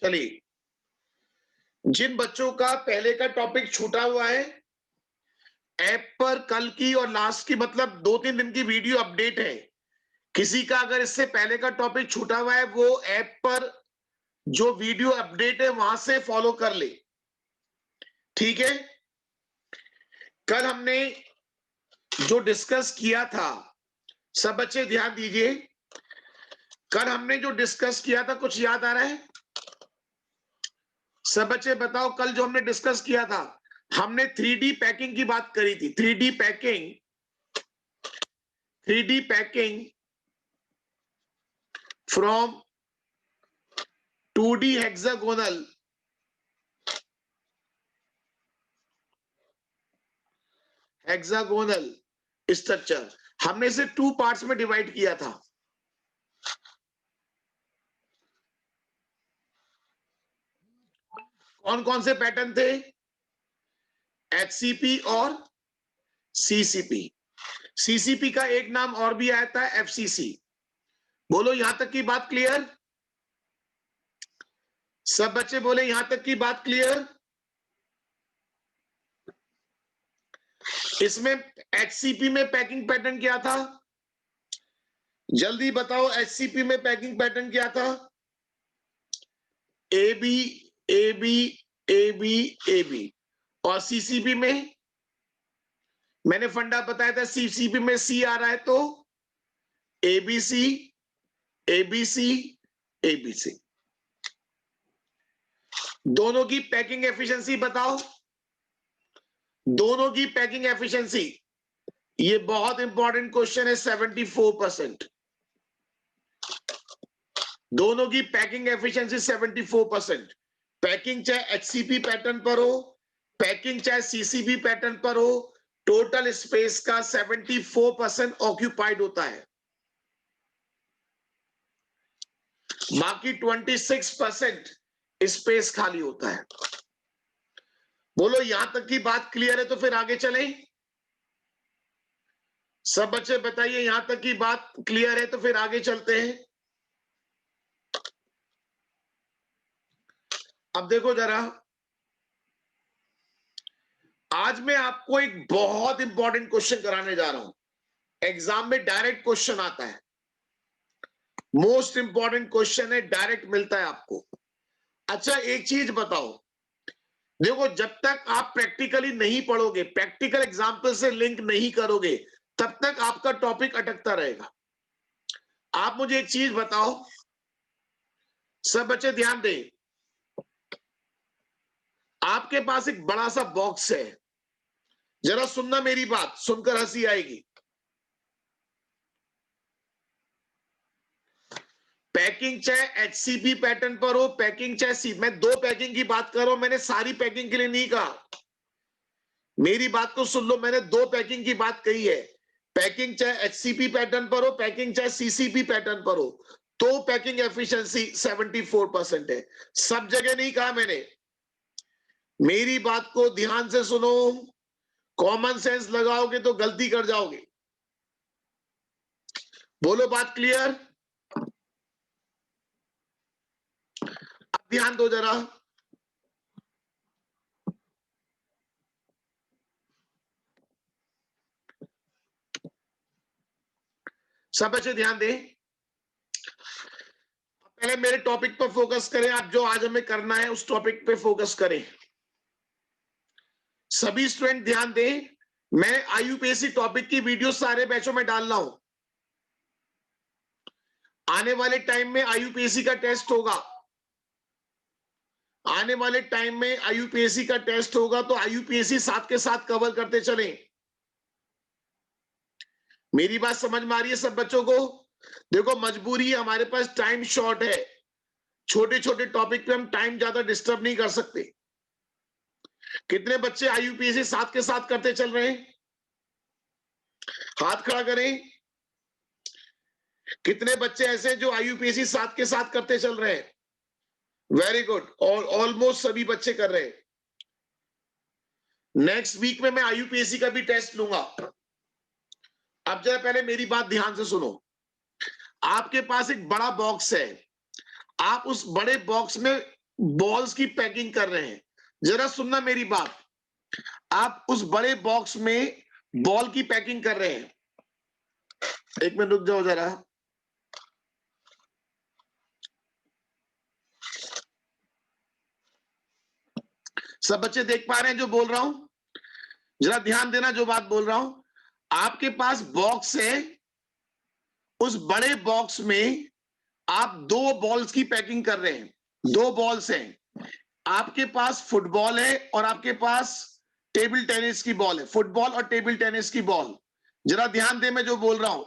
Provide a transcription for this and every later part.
चलिए, जिन बच्चों का पहले का टॉपिक छूटा हुआ है, ऐप पर कल की और लास्ट की मतलब 2-3 दिन की वीडियो अपडेट है। किसी का अगर इससे पहले का टॉपिक छूटा हुआ है, वो ऐप पर जो वीडियो अपडेट है वहां से फॉलो कर ले। ठीक है? कल हमने जो डिस्कस किया था, सब बच्चे ध्यान दीजिए। कल हमने जो डिस्कस किया था, कुछ याद आ रहा है? सब बच्चे बताओ, कल जो हमने डिस्कस किया था, हमने 3D पैकिंग की बात करी थी। 3D packing from 2D hexagonal structure, हमने इसे 2 पार्ट्स में डिवाइड किया था। कौन कौन से पैटर्न थे? HCP और CCP। CCP का एक नाम और भी आया था, FCC। बोलो, यहां तक की बात क्लियर? सब बच्चे बोले, यहां तक की बात क्लियर? इसमें HCP में पैकिंग पैटर्न क्या था? जल्दी बताओ, HCP में पैकिंग पैटर्न क्या था? AB AB AB AB। और CCP में मैंने फंडा बताया था, CCP में C आ रहा है तो ABC ABC ABC। दोनों की पैकिंग एफिशिएंसी बताओ, दोनों की पैकिंग एफिशिएंसी। ये बहुत इंपॉर्टेंट क्वेश्चन है। 74%। दोनों की पैकिंग एफिशिएंसी 74%। पैकिंग चाहे HCP पैटर्न पर हो, पैकिंग चाहे CCP पैटर्न पर हो, टोटल स्पेस का 74% ऑक्यूपाइड होता है, बाकी 26% स्पेस खाली होता है। बोलो, यहां तक की बात क्लियर है? तो फिर आगे चलें। सब बच्चे बताइए, यहां तक की बात क्लियर है? तो फिर आगे चलते हैं। अब देखो जरा, आज मैं आपको एक बहुत इंपॉर्टेंट क्वेश्चन कराने जा रहा हूं। एग्जाम में डायरेक्ट क्वेश्चन आता है, मोस्ट इंपॉर्टेंट क्वेश्चन है, डायरेक्ट मिलता है आपको। अच्छा, एक चीज बताओ, देखो, जब तक आप प्रैक्टिकली नहीं पढ़ोगे, प्रैक्टिकल एग्जाम्पल से लिंक नहीं करोगे, तब तक आपका टॉपिक अटकता रहेगा। आप मुझे एक चीज बताओ, सब बच्चे ध्यान दें। आपके पास एक बड़ा सा बॉक्स है, जरा सुनना मेरी बात, सुनकर हंसी आएगी। पैकिंग चाहे HCP पैटर्न पर हो, पैकिंग चाहे सी, मैं 2 पैकिंग की बात कर रहा हूं, मैंने सारी पैकिंग के लिए नहीं कहा। मेरी बात को सुन लो, मैंने 2 पैकिंग की बात कही है। पैकिंग चाहे HCP पैटर्न पर हो, पैकिंग चाहे CCP पैटर्न पर हो, तो पैकिंग एफिशिएंसी 74% है। सब जगह नहीं कहा मैंने। मेरी बात को ध्यान से सुनो, कॉमन सेंस लगाओगे तो गलती कर जाओगे। बोलो, बात क्लियर? अब ध्यान दो जरा। सब बच्चे ध्यान दें। पहले मेरे टॉपिक पर फोकस करें। आप जो आज हमें करना है उस टॉपिक पे फोकस करें। सभी स्टूडेंट ध्यान दें। मैं IUPAC टॉपिक की वीडियो सारे बैचों में डाल रहा हूं। आने वाले टाइम में IUPAC का टेस्ट होगा। आने वाले टाइम में IUPAC का टेस्ट होगा, तो IUPAC साथ के साथ कवर करते चलें। मेरी बात समझ में आ रही है सब बच्चों को? देखो, मजबूरी है, हमारे पास टाइम शॉर्ट है। छोटे छोटे टॉपिक पे हम टाइम ज्यादा डिस्टर्ब नहीं कर सकते। कितने बच्चे IUPAC साथ के साथ करते चल रहे हैं? हाथ खड़ा करें। कितने बच्चे ऐसे हैं जो IUPAC साथ के साथ करते चल रहे हैं? वेरी गुड, और ऑलमोस्ट सभी बच्चे कर रहे हैं। नेक्स्ट वीक में मैं IUPAC का भी टेस्ट लूंगा। अब जरा पहले मेरी बात ध्यान से सुनो। आपके पास एक बड़ा बॉक्स है, आप उस बड़े बॉक्स में बॉल्स की पैकिंग कर रहे हैं। जरा सुनना मेरी बात, आप उस बड़े बॉक्स में बॉल की पैकिंग कर रहे हैं। एक मिनट रुक जाओ जरा। सब बच्चे देख पा रहे हैं जो बोल रहा हूं? जरा ध्यान देना जो बात बोल रहा हूं। आपके पास बॉक्स है, उस बड़े बॉक्स में आप 2 बॉल्स की पैकिंग कर रहे हैं। 2 बॉल्स हैं। आपके पास फुटबॉल है और आपके पास टेबल टेनिस की बॉल है। फुटबॉल और टेबल टेनिस की बॉल। जरा ध्यान दे मैं जो बोल रहा हूं।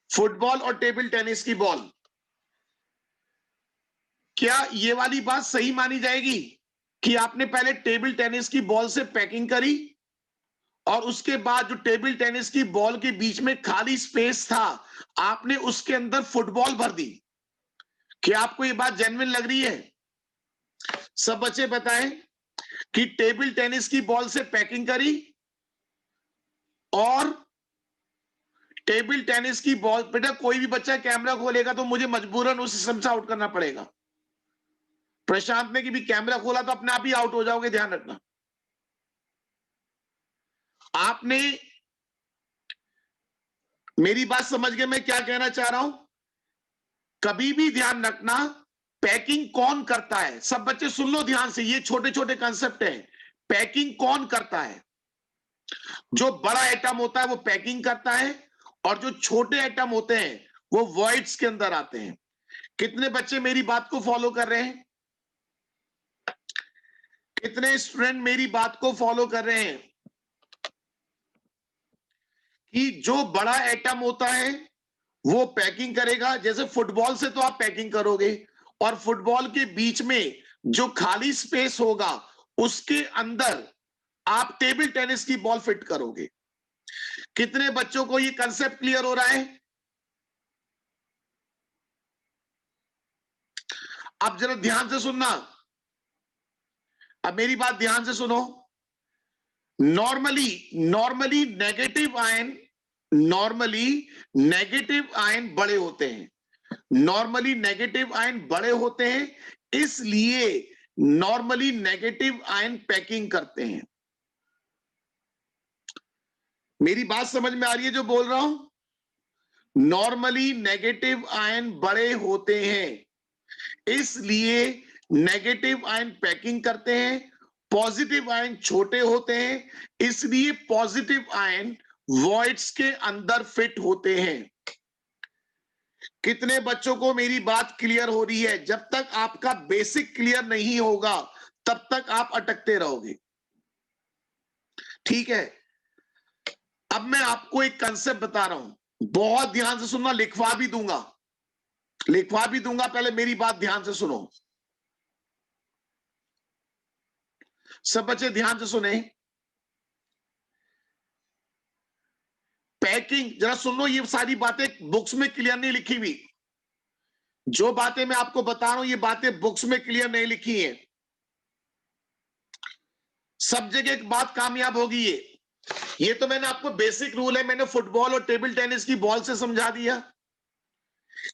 फुटबॉल और टेबल टेनिस की बॉल। क्या ये वाली बात सही मानी जाएगी कि आपने पहले टेबल टेनिस की बॉल से पैकिंग करी और उसके बाद जो टेबल टेनिस की बॉल के बीच में खाली स्पेस था, आपने उसके अंदर फुटबॉल भर दी? क्या आपको ये बात जेन्युइन लग रही है? सब बच्चे बताएं कि टेबल टेनिस की बॉल से पैकिंग करी और टेबल टेनिस की बॉल। बेटा कोई भी बच्चा कैमरा खोलेगा तो मुझे मजबूरन उस सिस्टम से आउट करना पड़ेगा। प्रशांत ने कि भी कैमरा खोला तो अपने आप ही आउट हो जाओगे, ध्यान रखना। आपने मेरी बात समझ गए मैं क्या कहना चाह रहा हूं? कभी भी ध्यान रखना, पैकिंग कौन करता है? सब बच्चे सुन लो ध्यान से, ये छोटे छोटे कंसेप्ट हैं। पैकिंग कौन करता है? जो बड़ा एटम होता है वो पैकिंग करता है और जो छोटे एटम होते हैं वो वॉइड्स के अंदर आते हैं। कितने बच्चे मेरी बात को फॉलो कर रहे हैं? कितने स्टूडेंट मेरी बात को फॉलो कर रहे हैं कि जो बड़ा एटम होता है वो पैकिंग करेगा? जैसे फुटबॉल से तो आप पैकिंग करोगे और फुटबॉल के बीच में जो खाली स्पेस होगा उसके अंदर आप टेबल टेनिस की बॉल फिट करोगे। कितने बच्चों को ये कंसेप्ट क्लियर हो रहा है? अब जरा ध्यान से सुनना, अब मेरी बात ध्यान से सुनो। नॉर्मली नेगेटिव आयन बड़े होते हैं। नॉर्मली नेगेटिव आयन बड़े होते हैं, इसलिए नॉर्मली नेगेटिव आयन पैकिंग करते हैं। मेरी बात समझ में आ रही है जो बोल रहा हूं? नॉर्मली नेगेटिव आयन बड़े होते हैं, इसलिए नेगेटिव आयन पैकिंग करते हैं। पॉजिटिव आयन छोटे होते हैं, इसलिए पॉजिटिव आयन वॉइड्स के अंदर फिट होते हैं। कितने बच्चों को मेरी बात क्लियर हो रही है? जब तक आपका बेसिक क्लियर नहीं होगा तब तक आप अटकते रहोगे। ठीक है, अब मैं आपको एक कंसेप्ट बता रहा हूं, बहुत ध्यान से सुनना। लिखवा भी दूंगा, पहले मेरी बात ध्यान से सुनो। सब बच्चे ध्यान से सुने। पैकिंग जरा सुन लो, ये सारी बातें बुक्स में क्लियर नहीं लिखी हुई। जो बातें मैं आपको बता रहा हूं ये बातें बुक्स में क्लियर नहीं लिखी हैं। सब जगह एक बात कामयाब होगी ये तो मैंने आपको बेसिक रूल है, मैंने फुटबॉल और टेबल टेनिस की बॉल से समझा दिया।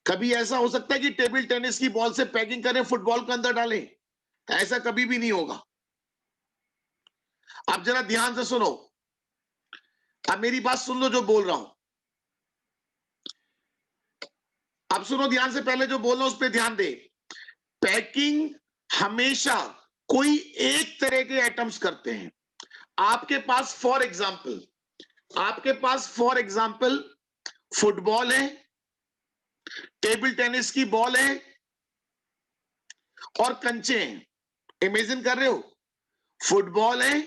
कभी ऐसा हो सकता है कि टेबल टेनिस की बॉल से पैकिंग करें, फुटबॉल के अंदर डालें? ऐसा कभी भी नहीं होगा। अब जरा ध्यान से सुनो, अब मेरी बात सुन लो जो बोल रहा हूं। अब सुनो ध्यान से, पहले जो बोल रहा हूं उस पर ध्यान दे। पैकिंग हमेशा कोई एक तरह के आइटम्स करते हैं। आपके पास फॉर एग्जाम्पल फुटबॉल है, टेबल टेनिस की बॉल है और कंचे हैं। इमेजिन कर रहे हो, फुटबॉल है,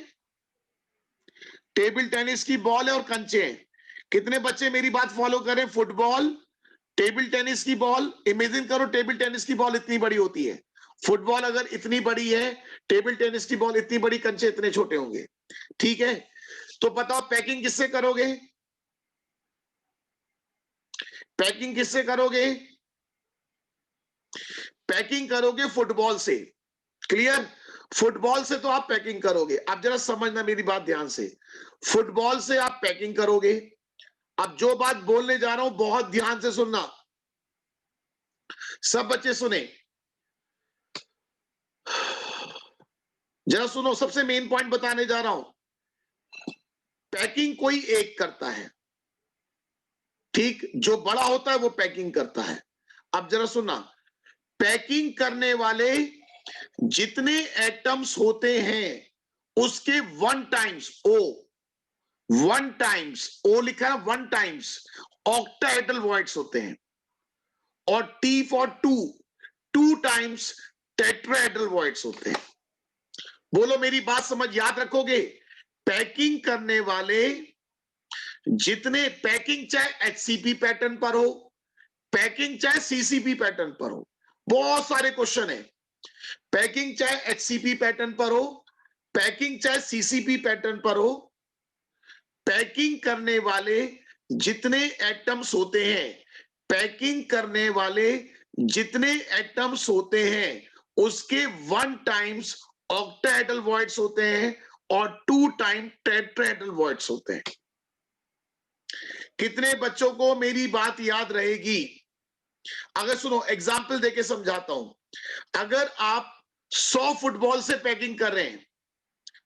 टेबल टेनिस की बॉल है और कंचे हैं। कितने बच्चे मेरी बात फॉलो करें? फुटबॉल, टेबल टेनिस की बॉल। इमेजिन करो टेबल टेनिस की बॉल इतनी बड़ी होती है, फुटबॉल अगर इतनी बड़ी है, टेबल टेनिस की बॉल इतनी बड़ी, कंचे इतने छोटे होंगे। ठीक है, तो बताओ पैकिंग किससे करोगे? पैकिंग किससे करोगे? पैकिंग करोगे फुटबॉल से। क्लियर? फुटबॉल से तो आप पैकिंग करोगे। अब जरा समझना मेरी बात ध्यान से, फुटबॉल से आप पैकिंग करोगे। अब जो बात बोलने जा रहा हूं बहुत ध्यान से सुनना, सब बच्चे सुने। जरा सुनो, सबसे मेन पॉइंट बताने जा रहा हूं। पैकिंग कोई एक करता है, ठीक, जो बड़ा होता है वो पैकिंग करता है। अब जरा सुनना, पैकिंग करने वाले जितने एटम्स होते हैं उसके 1 लिखा है, 1 टाइम्स ऑक्टाहेड्रल वॉइड्स होते हैं, और T for 2 times tetrahedral voids होते हैं। बोलो मेरी बात समझ, याद रखोगे? पैकिंग करने वाले जितने, पैकिंग चाहे HCP पैटर्न पर हो, पैकिंग चाहे CCP पैटर्न पर हो, बहुत सारे क्वेश्चन है। पैकिंग चाहे HCP पैटर्न पर हो, पैकिंग चाहे CCP पैटर्न पर हो, पैकिंग करने वाले जितने एटम्स होते हैं, पैकिंग करने वाले जितने एटम्स होते हैं उसके 1 टाइम्स ऑक्टाहेड्रल वॉइड्स होते हैं और 2 टाइम टेट्राहेड्रल वॉइड्स होते हैं। कितने बच्चों को मेरी बात याद रहेगी? अगर सुनो, एग्जाम्पल देके समझाता हूं। अगर आप 100 फुटबॉल से पैकिंग कर रहे हैं,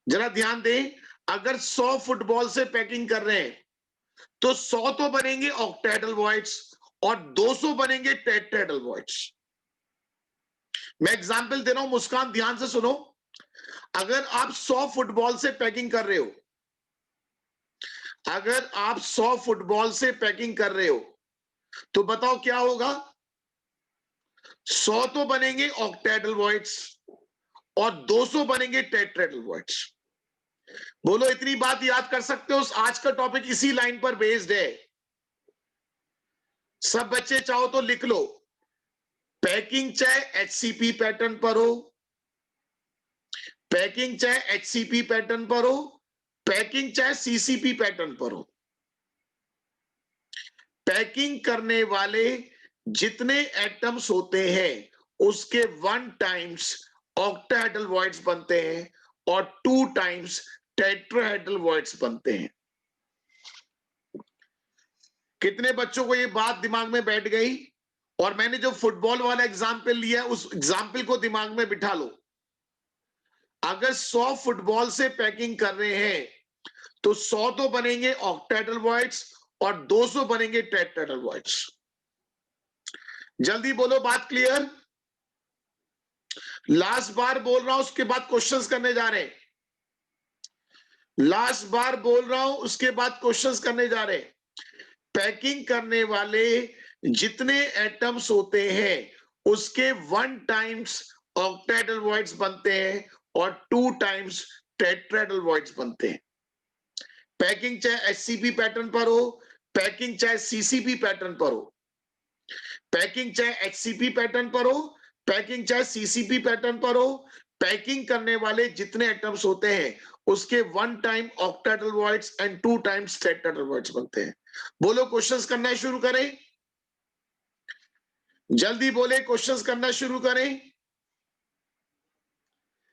जरा ध्यान दें, अगर 100 फुटबॉल से पैकिंग कर रहे हैं तो 100 तो बनेंगे ऑक्टाहेड्रल वॉइड्स और 200 बनेंगे टेट्राहेड्रल वॉइड्स। मैं एग्जाम्पल दे रहा हूं, मुस्कान ध्यान से सुनो। अगर आप 100 फुटबॉल से पैकिंग कर रहे हो, अगर आप 100 फुटबॉल से पैकिंग कर रहे हो तो बताओ क्या होगा? 100 तो बनेंगे ऑक्टाहेड्रल वॉइड्स और 200 बनेंगे टेट्राहेड्रल वॉइड्स। बोलो इतनी बात याद कर सकते हो? आज का टॉपिक इसी लाइन पर बेस्ड है। सब बच्चे चाहो तो लिख लो, पैकिंग चाहे HCP पैटर्न पर हो, पैकिंग चाहे HCP पैटर्न पर हो, पैकिंग चाहे CCP पैटर्न पर हो, पैकिंग करने वाले जितने एटम्स होते हैं उसके 1 टाइम्स ऑक्टाहेड्रल वॉइड्स बनते हैं और 2 टाइम्स टेट्राहेड्रल वॉइड्स बनते हैं। कितने बच्चों को ये बात दिमाग में बैठ गई? और मैंने जो फुटबॉल वाला एग्जाम्पल लिया उस एग्जाम्पल को दिमाग में बिठा लो। अगर 100 फुटबॉल से पैकिंग कर रहे हैं तो 100 तो बनेंगे ऑक्टाहेड्रल वॉइड्स और 200 बनेंगे टेट्राहेड्रल वॉइड्स। जल्दी बोलो, बात क्लियर? लास्ट बार बोल रहा हूं, उसके बाद क्वेश्चंस करने जा रहे हैं। लास्ट बार बोल रहा हूं, उसके बाद क्वेश्चंस करने जा रहे हैं। पैकिंग करने वाले जितने एटम्स होते हैं उसके 1 टाइम्स ऑक्टाहेड्रल वॉइड्स बनते हैं और 2 टाइम्स टेट्राहेड्रल वॉइड्स बनते हैं। पैकिंग चाहे HCP पैटर्न पर हो, पैकिंग चाहे CCP पैटर्न पर हो, पैकिंग चाहे HCP पैटर्न पर हो, पैकिंग चाहे CCP पैटर्न पर हो, पैकिंग करने वाले जितने एटम्स होते हैं उसके 1 time octahedral voids and 2 times tetrahedral voids बनते हैं। बोलो क्वेश्चंस करना शुरू करें, जल्दी बोले, क्वेश्चंस करना शुरू करें।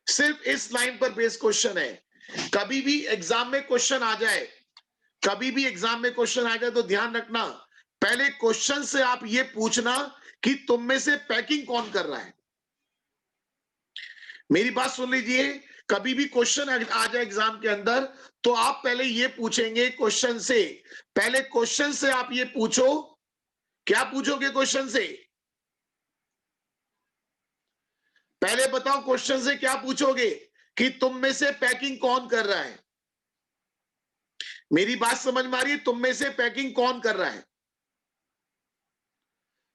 सिर्फ इस लाइन पर बेस क्वेश्चन है। कभी भी एग्जाम में क्वेश्चन आ जाए, कभी भी एग्जाम में क्वेश्चन आ जाए तो ध्यान रखना, पहले क्वेश्चन से आप ये पूछना कि तुम में से पैकिंग कौन कर रहा है। मेरी बात सुन लीजिए, कभी भी क्वेश्चन आ जाए एग्जाम के अंदर तो आप पहले ये पूछेंगे क्वेश्चन से, पहले क्वेश्चन से आप ये पूछो। क्या पूछोगे क्वेश्चन से? पहले बताओ क्वेश्चन से क्या पूछोगे कि तुम में से पैकिंग कौन कर रहा है। मेरी बात समझ में आ रही है? तुम में से पैकिंग कौन कर रहा है?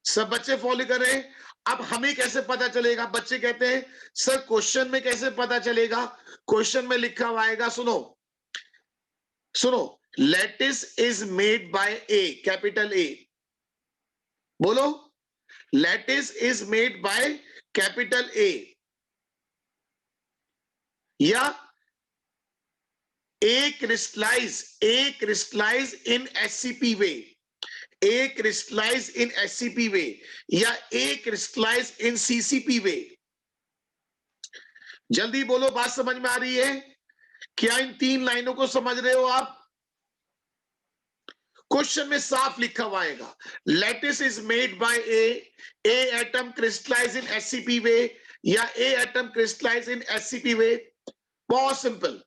सब बच्चे फॉलो कर रहे हैं। अब हमें कैसे पता चलेगा? बच्चे कहते हैं सर क्वेश्चन में कैसे पता चलेगा? क्वेश्चन में लिखा हुआ आएगा, सुनो सुनो, lattice is made by a, capital A. बोलो, lattice is made by capital A, या A crystallise in SCP way, A crystallise in SCP way, या ए क्रिस्टलाइज इन CCP वे। जल्दी बोलो, बात समझ में आ रही है? क्या इन 3 लाइनों को समझ रहे हो आप? क्वेश्चन में साफ लिखा हुआ आएगा, lattice is made by a atom crystallise in SCP way, या a atom crystallise in SCP way. बहुत सिंपल।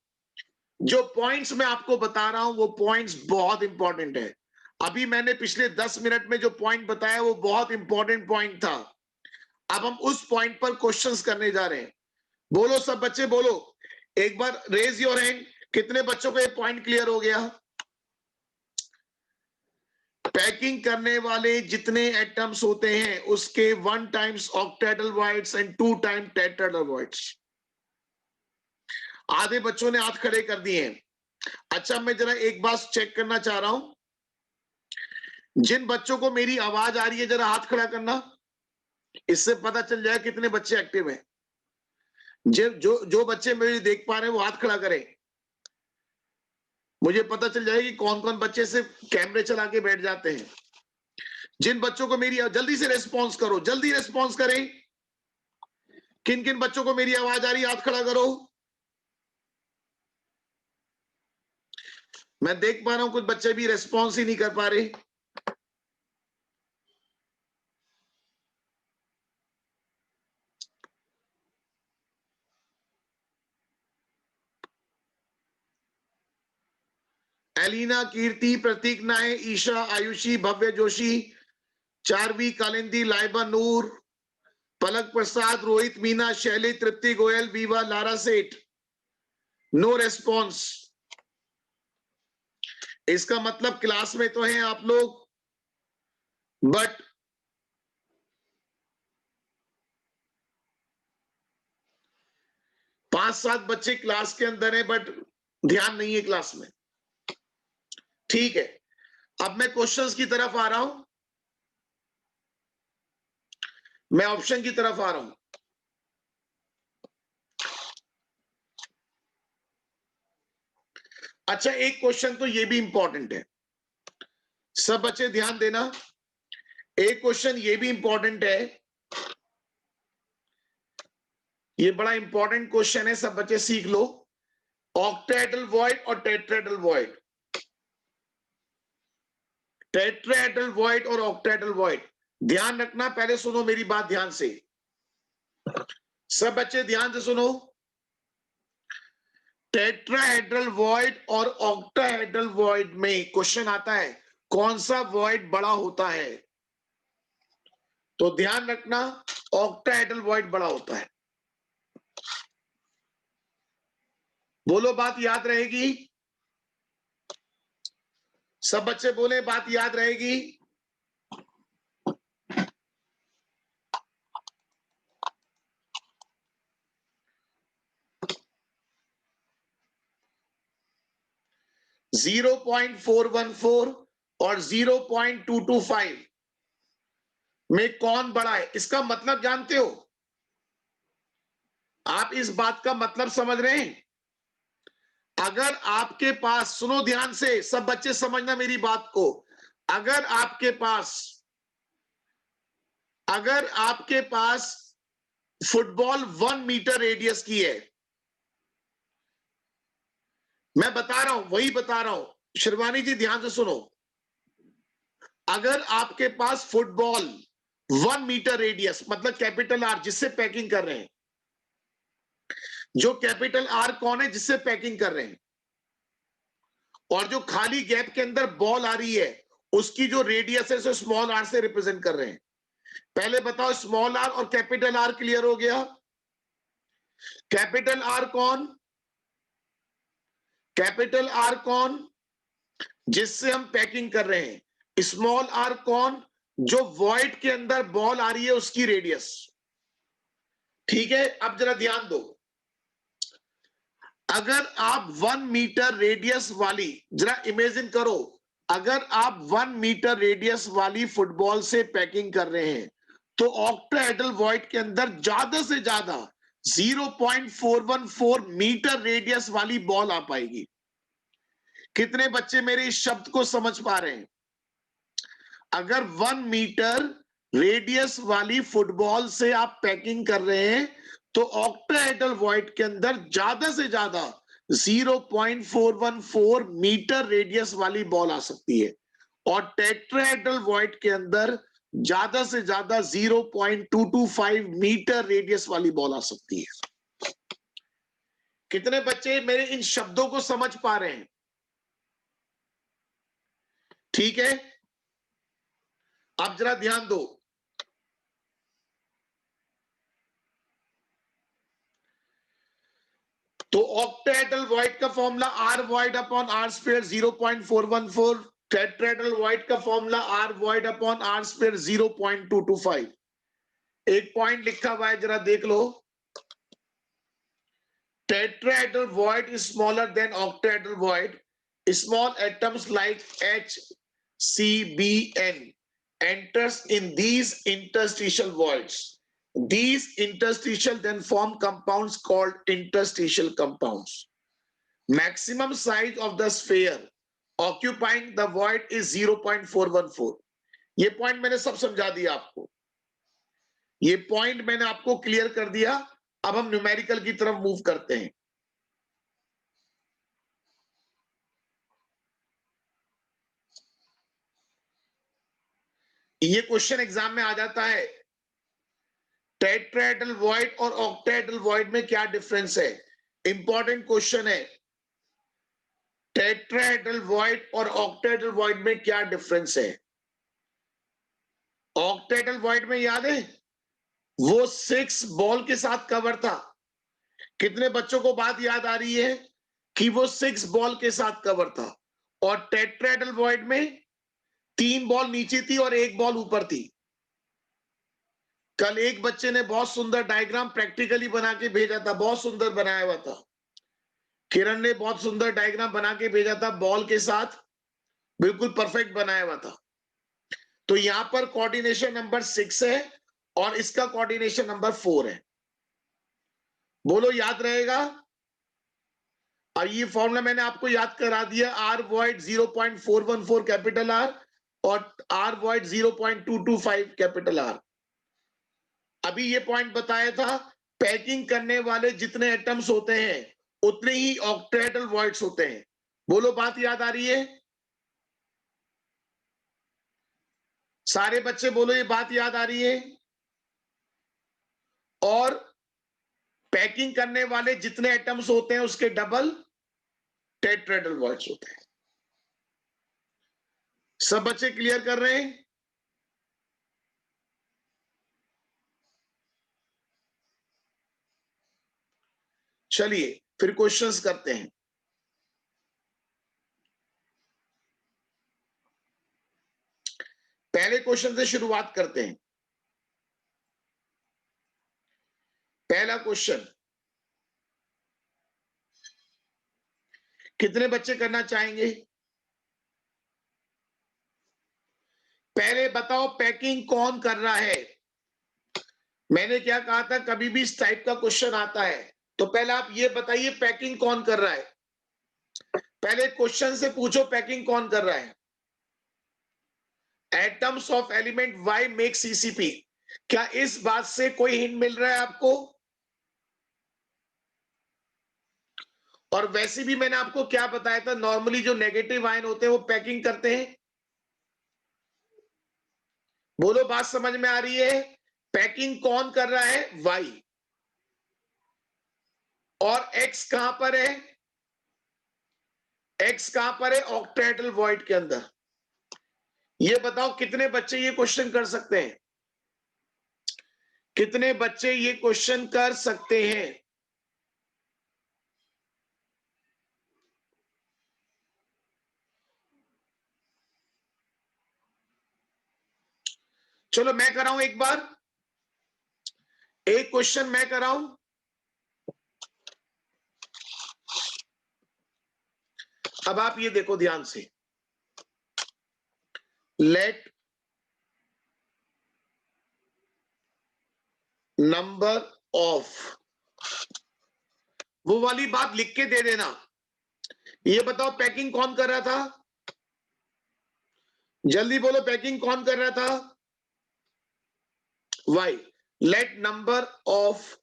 जो पॉइंट्स मैं आपको बता रहा हूं वो पॉइंट्स बहुत इंपॉर्टेंट है। अभी मैंने पिछले 10 मिनट में जो पॉइंट बताया वो बहुत इंपॉर्टेंट पॉइंट था। अब हम उस पॉइंट पर क्वेश्चंस करने जा रहे हैं। बोलो सब बच्चे बोलो, एक बार रेज योर हैंड। कितने बच्चों को ये पॉइंट क्लियर हो गया? पैकिंग करने वाले जितने एटम्स होते हैं उसके 1 टाइम्स ऑक्टेटल एंड 2 टाइम टेट्राएडल। आधे बच्चों ने हाथ खड़े कर दिए हैं। अच्छा, मैं जरा एक बात चेक करना चाह रहा हूं। जिन बच्चों को मेरी आवाज आ रही है जरा हाथ खड़ा करना, इससे पता चल जाए कितने बच्चे एक्टिव हैं। जो बच्चे मेरी देख पा रहे हैं वो हाथ खड़ा करें, मुझे पता चल जाए कि कौन कौन बच्चे सिर्फ कैमरे चला के बैठ जाते हैं। जिन बच्चों को मेरी, जल्दी से रेस्पॉन्स करो, जल्दी रेस्पॉन्स करें। किन किन बच्चों को मेरी आवाज आ रही है हाथ खड़ा करो। मैं देख पा रहा हूं कुछ बच्चे भी रेस्पॉन्स ही नहीं कर पा रहे। एलिना, कीर्ति, प्रतीक नाय, ईशा, आयुषी, भव्य जोशी, चारवी, कालिंदी, लाइबा, नूर, पलक प्रसाद, रोहित, मीना, शैली, तृप्ति गोयल, बीवा, लारा सेठ। No response. इसका मतलब क्लास में तो हैं आप लोग, बट पांच सात बच्चे क्लास के अंदर है बट ध्यान नहीं है क्लास में। ठीक है, अब मैं क्वेश्चंस की तरफ आ रहा हूं, मैं ऑप्शन की तरफ आ रहा हूं। अच्छा, एक क्वेश्चन तो ये भी इंपॉर्टेंट है, सब बच्चे ध्यान देना। एक क्वेश्चन ये भी इंपॉर्टेंट है, ये बड़ा इंपॉर्टेंट क्वेश्चन है, सब बच्चे सीख लो। ऑक्टाहेड्रल वॉइड और टेट्राहेड्रल वॉइड, टेट्राहेड्रल वॉइड और ऑक्टाहेड्रल वॉइड, ध्यान रखना। पहले सुनो मेरी बात ध्यान से, सब बच्चे ध्यान से सुनो। टेट्राहेड्रल वॉइड और ऑक्टाहेड्रल वॉइड में क्वेश्चन आता है कौन सा वॉइड बड़ा होता है, तो ध्यान रखना ऑक्टाहेड्रल वॉइड बड़ा होता है। बोलो बात याद रहेगी, सब बच्चे बोले बात याद रहेगी। जीरो 0.414 और 0.225 में कौन बड़ा है, इसका मतलब जानते हो? आप इस बात का मतलब समझ रहे हैं? अगर आपके पास, सुनो ध्यान से सब बच्चे समझना मेरी बात को, अगर आपके पास फुटबॉल 1 मीटर रेडियस की है, मैं बता रहा हूं, वही बता रहा हूं, शिरवानी जी ध्यान से सुनो। अगर आपके पास फुटबॉल 1 मीटर रेडियस मतलब कैपिटल आर जिससे पैकिंग कर रहे हैं, जो कैपिटल आर कौन है जिससे पैकिंग कर रहे हैं, और जो खाली गैप के अंदर बॉल आ रही है उसकी जो रेडियस है उसे स्मॉल आर से रिप्रेजेंट कर रहे हैं। पहले बताओ, स्मॉल आर और कैपिटल आर क्लियर हो गया? कैपिटल आर कौन? कैपिटल आर कौन जिससे हम पैकिंग कर रहे हैं? स्मॉल आर कौन? जो वॉइड के अंदर बॉल आ रही है उसकी रेडियस। ठीक है, अब जरा ध्यान दो, अगर आप 1 मीटर रेडियस वाली, जरा इमेजिन करो, अगर आप 1 मीटर रेडियस वाली फुटबॉल से पैकिंग कर रहे हैं तो ऑक्टाहेड्रल वॉइड के अंदर ज्यादा से ज्यादा 0.414 मीटर रेडियस वाली बॉल आ पाएगी। कितने बच्चे मेरे इस शब्द को समझ पा रहे हैं? अगर 1 मीटर रेडियस वाली फुटबॉल से आप पैकिंग कर रहे हैं तो ऑक्टाहेड्रल वॉइड के अंदर ज्यादा से ज्यादा 0.414 मीटर रेडियस वाली बॉल आ सकती है, और टेट्राहेड्रल वॉइड के अंदर ज्यादा से ज्यादा 0.225 मीटर रेडियस वाली बॉल आ सकती है। कितने बच्चे मेरे इन शब्दों को समझ पा रहे हैं? ठीक है, अब जरा ध्यान दो। तो ऑक्टेहेड्रल वॉइड का formula r void upon r square 0.414, tetrahedral void का formula r void upon r square 0.225। एक पॉइंट लिखा हुआ है, जरा देख लो। Tetrahedral void is smaller than octahedral void. Small atoms like H, C, B, N enters in these interstitial voids. These interstitial then form compounds called interstitial compounds. Maximum size of the sphere occupying the void is 0.414. ये point मैंने सब समझा दिया आपको, ये point मैंने आपको clear कर दिया। अब हम न्यूमेरिकल की तरफ मूव करते हैं। ये क्वेश्चन एग्जाम में आ जाता है, टेट्राहेड्रल वॉइड और ऑक्टाहेड्रल वॉइड में क्या डिफरेंस है? इंपॉर्टेंट क्वेश्चन है। टेट्राहेड्रल वॉइड और ऑक्टाहेड्रल वॉइड में क्या डिफरेंस है? ऑक्टाहेड्रल वॉइड में याद है वो 6 बॉल के साथ कवर था। कितने बच्चों को बात याद आ रही है कि वो 6 बॉल के साथ कवर था? और टेट्राहेड्रल वॉइड में 3 बॉल नीचे थी और 1 बॉल ऊपर थी। कल एक बच्चे ने बहुत सुंदर डायग्राम प्रैक्टिकली बना के भेजा था, बहुत सुंदर बनाया हुआ था। किरण ने बहुत सुंदर डायग्राम बना के भेजा था, बॉल के साथ बिल्कुल परफेक्ट बनाया हुआ था। तो यहां पर कोऑर्डिनेशन नंबर 6 है और इसका कोऑर्डिनेशन नंबर 4 है। बोलो याद रहेगा? और ये फॉर्मूला मैंने आपको याद करा दिया, आर वॉइड 0.414 कैपिटल आर और आर वॉइड 0.225 कैपिटल आर। अभी ये पॉइंट बताया था, पैकिंग करने वाले जितने एटम्स होते हैं उतने ही ऑक्टाहेड्रल वॉइड्स होते हैं। बोलो बात याद आ रही है? सारे बच्चे बोलो ये बात याद आ रही है? और पैकिंग करने वाले जितने एटम्स होते हैं उसके डबल टेट्राहेड्रल वॉइड्स होते हैं। सब बच्चे क्लियर कर रहे हैं? चलिए फिर क्वेश्चंस करते हैं। पहले क्वेश्चन से शुरुआत करते हैं। पहला क्वेश्चन कितने बच्चे करना चाहेंगे? पहले बताओ पैकिंग कौन कर रहा है? मैंने क्या कहा था, कभी भी इस टाइप का क्वेश्चन आता है तो पहले आप ये बताइए पैकिंग कौन कर रहा है। पहले क्वेश्चन से पूछो पैकिंग कौन कर रहा है। Atoms of element Y make CCP. क्या इस बात से कोई हिंट मिल रहा है आपको? और वैसे भी मैंने आपको क्या बताया था, नॉर्मली जो नेगेटिव आयन होते हैं वो पैकिंग करते हैं। बोलो बात समझ में आ रही है? पैकिंग कौन कर रहा है? वाई। और एक्स कहां पर है? एक्स कहां पर है? ऑक्टाहेड्रल वॉइड के अंदर। ये बताओ कितने बच्चे ये क्वेश्चन कर सकते हैं? कितने बच्चे ये क्वेश्चन कर सकते हैं? चलो मैं कराऊं एक बार, एक क्वेश्चन मैं कराऊं। अब आप ये देखो ध्यान से, लेट नंबर ऑफ, वो वाली बात लिख के दे देना। ये बताओ पैकिंग कौन कर रहा था? जल्दी बोलो पैकिंग कौन कर रहा था? Y. Let number of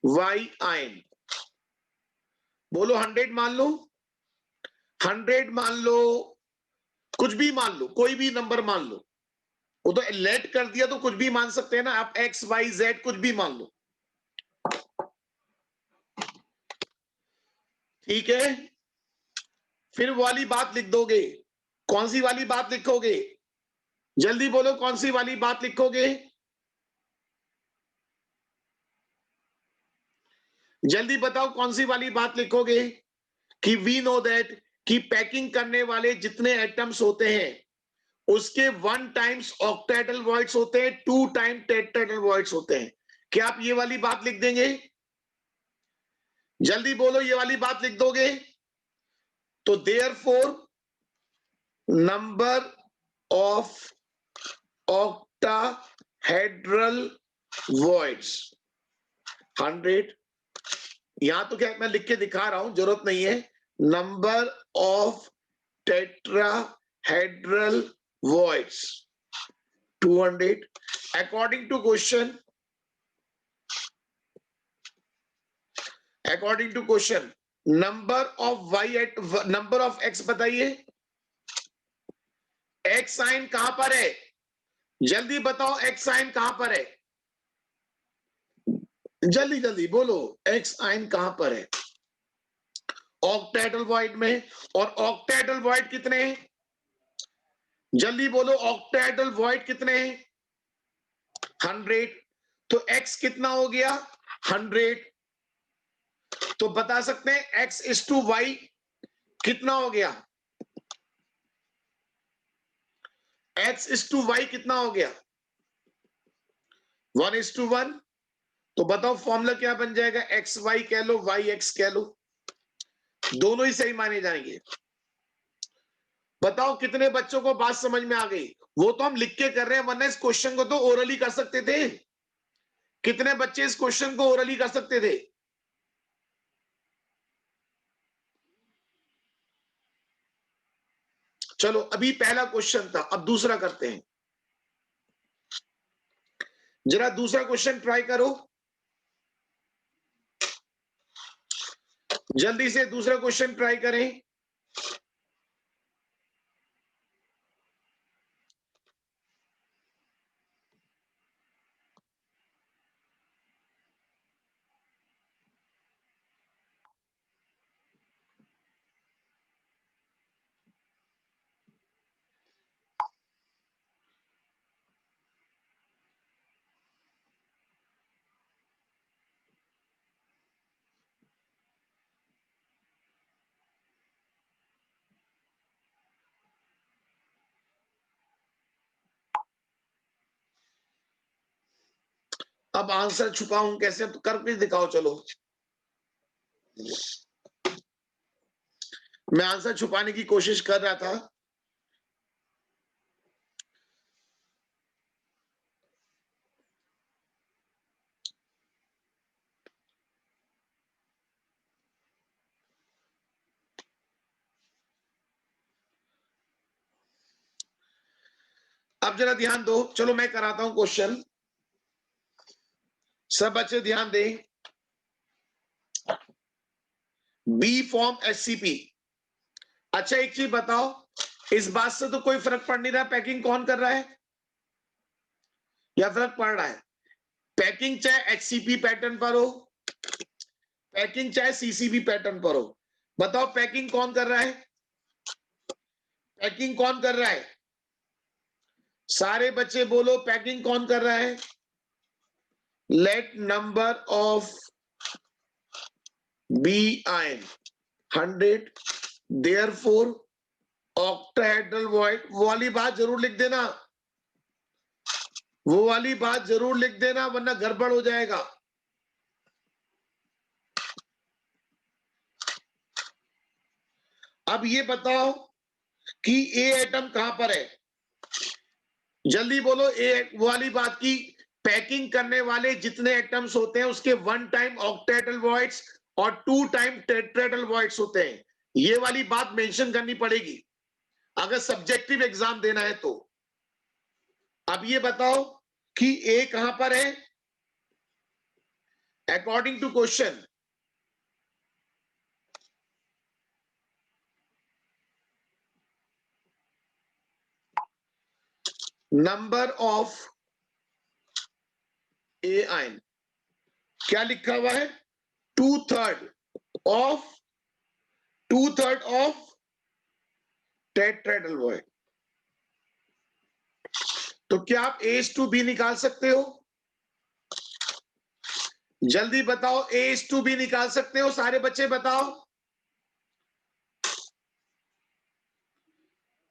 Y ion, बोलो 100 मान लो, 100 मान लो, कुछ भी मान लो, कोई भी नंबर मान लो। वो तो लेट कर दिया तो कुछ भी मान सकते हैं ना आप, एक्स वाई जेड कुछ भी मान लो। ठीक है, फिर वो वाली बात लिख दोगे। कौन सी वाली बात लिखोगे? जल्दी बोलो, कौन सी वाली बात लिखोगे? जल्दी बताओ, कौन सी वाली बात लिखोगे? कि वी नो दैट, कि पैकिंग करने वाले जितने एटम्स होते हैं उसके 1 टाइम्स ऑक्टेटल वॉइड्स होते हैं, 2 टाइम टेट्राएटल वॉइड्स होते हैं। क्या आप ये वाली बात लिख देंगे? जल्दी बोलो, ये वाली बात लिख दोगे? तो therefore number of octahedral voids 100। यहां तो क्या मैं लिख के दिखा रहा हूं, जरूरत नहीं है। Number of tetrahedral voids 200 according to question. According to question number of Y at number of X बताइए। एक्स साइन कहां पर है? जल्दी बताओ, एक्स साइन कहां पर है? जल्दी जल्दी बोलो, एक्स साइन कहां पर है? ऑक्टेटल वॉइड में। और ऑक्टेटल वॉइड कितने हैं? जल्दी बोलो, ऑक्टेटल वॉइड कितने हैं? 100। तो एक्स कितना हो गया? 100। तो बता सकते हैं एक्स इज टू वाई कितना हो गया? एक्स इज टू वाई कितना हो गया? 1:1। तो बताओ फॉर्मूला क्या बन जाएगा? एक्स वाई कह लो, वाई एक्स कह लो, दोनों ही सही माने जाएंगे। बताओ कितने बच्चों को बात समझ में आ गई? वो तो हम लिख के कर रहे हैं, वरना इस क्वेश्चन को तो ओरली कर सकते थे। कितने बच्चे इस क्वेश्चन को ओरली कर सकते थे? चलो, अभी पहला क्वेश्चन था, अब दूसरा करते हैं। जरा दूसरा क्वेश्चन ट्राई करो, जल्दी से दूसरा क्वेश्चन ट्राई करें। अब आंसर छुपाऊं कैसे? तो करके दिखाओ। चलो, मैं आंसर छुपाने की कोशिश कर रहा था। अब जरा ध्यान दो, चलो मैं कराता हूं क्वेश्चन, सब बच्चे ध्यान दें। B form SCP. अच्छा, एक चीज बताओ, इस बात से तो कोई फर्क पड़ नहीं रहा पैकिंग कौन कर रहा है, या फर्क पड़ रहा है? पैकिंग चाहे एचसीपी पैटर्न पर हो, पैकिंग चाहे सीसीबी पैटर्न पर हो, बताओ पैकिंग कौन कर रहा है? पैकिंग कौन कर रहा है? सारे बच्चे बोलो, पैकिंग कौन कर रहा है? Let number of B ion 100 therefore octahedral void. वो वाली बात जरूर लिख देना, वो वाली बात जरूर लिख देना, वरना गड़बड़ हो जाएगा। अब ये बताओ कि ए एटम कहां पर है? जल्दी बोलो, ए वो वाली बात की पैकिंग करने वाले जितने एटम्स होते हैं उसके 1 टाइम ऑक्टेटल वॉइड्स और 2 टाइम टेट्राएटल वॉइड्स होते हैं। ये वाली बात मेंशन करनी पड़ेगी अगर सब्जेक्टिव एग्जाम देना है तो। अब ये बताओ कि ए कहां पर है according to question? Number of A ion क्या लिखा हुआ है? 2/3 ऑफ 2/3 ऑफ टेट्राहेड्रल वॉइड। तो क्या आप A/B निकाल सकते हो? जल्दी बताओ, A/B निकाल सकते हो? सारे बच्चे बताओ,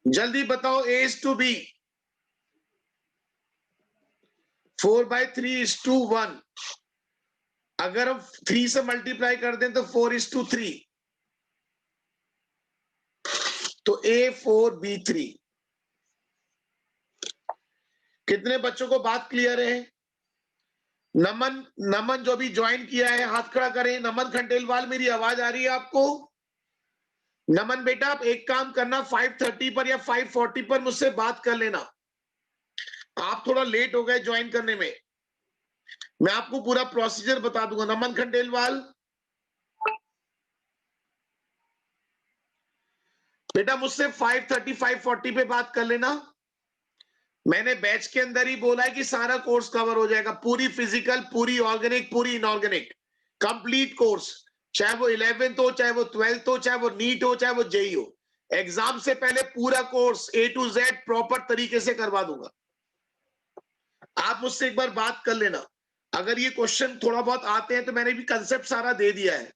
जल्दी बताओ। A/B 4/3:1। अगर हम 3 से मल्टीप्लाई कर दें तो 4:3, तो A4B3। कितने बच्चों को बात क्लियर है? नमन, नमन जो भी ज्वाइन किया है हाथ खड़ा करें। नमन खंडेलवाल, मेरी आवाज आ रही है आपको? नमन बेटा, आप एक काम करना, 5:30 पर या 5:40 पर मुझसे बात कर लेना। आप थोड़ा लेट हो गए ज्वाइन करने में, मैं आपको पूरा प्रोसीजर बता दूंगा। नमन खंडेलवाल बेटा, मुझसे 5:30 5:40 पे बात कर लेना। मैंने बैच के अंदर ही बोला है कि सारा कोर्स कवर हो जाएगा, पूरी फिजिकल, पूरी ऑर्गेनिक, पूरी इनऑर्गेनिक, कंप्लीट कोर्स। चाहे वो 11th हो, चाहे वो 12th हो, चाहे वो नीट हो, चाहे वो जेई हो, एग्जाम से पहले पूरा course A to Z proper तरीके से करवा दूंगा। आप मुझसे एक बार बात कर लेना। अगर ये क्वेश्चन थोड़ा बहुत आते हैं तो मैंने भी कंसेप्ट सारा दे दिया है।